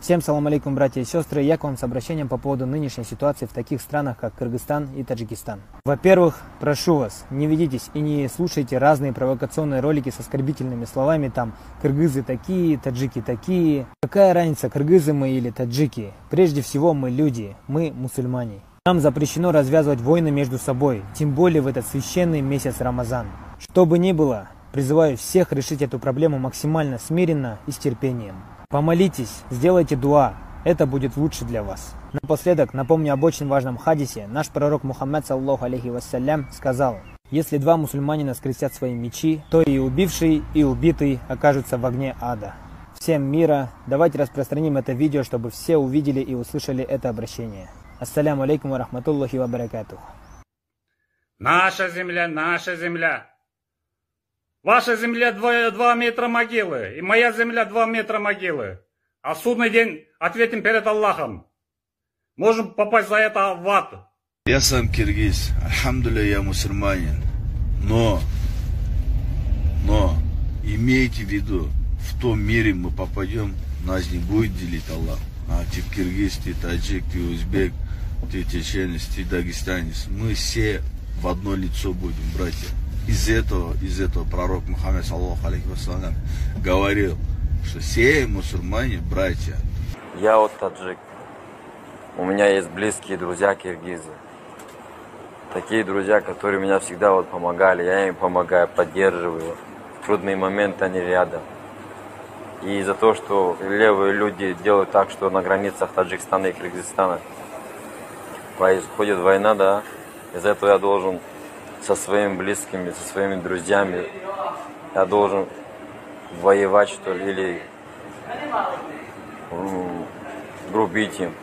Всем салам алейкум, братья и сестры. Я к вам с обращением по поводу нынешней ситуации в таких странах, как Кыргызстан и Таджикистан. Во-первых, прошу вас, не ведитесь и не слушайте разные провокационные ролики с оскорбительными словами, там кыргызы такие, таджики такие. Какая разница, кыргызы мы или таджики? Прежде всего мы люди, мы мусульмане. Нам запрещено развязывать войны между собой, тем более в этот священный месяц Рамазан. Что бы ни было, призываю всех решить эту проблему максимально смиренно и с терпением. Помолитесь, сделайте дуа, это будет лучше для вас. Напоследок напомню об очень важном хадисе. Наш пророк Мухаммад саллаллаху алейхи вассалям сказал: если два мусульманина скрестят свои мечи, то и убивший, и убитый окажутся в огне ада. Всем мира, давайте распространим это видео, чтобы все увидели и услышали это обращение. Ассаляму алейкум ва рахматуллахи ва баракатух. Наша земля, наша земля. Ваша земля 2 метра могилы, и моя земля 2 метра могилы. А в судный день ответим перед Аллахом. Можем попасть за это в ад. Я сам киргиз, альхамдулилля, я мусульманин. Но, имейте в виду, в том мире мы попадем, нас не будет делить Аллах. А ты киргиз, ты таджик, ты узбек, ты чеченец, ты дагестанец. Мы все в одно лицо будем, братья. Из этого пророк Мухаммад саллаллаху алейхи вассалям говорил, что все мусульмане братья. Я вот таджик. У меня есть близкие друзья киргизы. Такие друзья, которые меня всегда вот помогали. Я им помогаю, поддерживаю. В трудные моменты они рядом. И за то, что левые люди делают так, что на границах Таджикистана и Кыргызстана происходит война, да, из-за этого я должен со своими близкими, со своими друзьями, я должен воевать, что ли, или грубить им.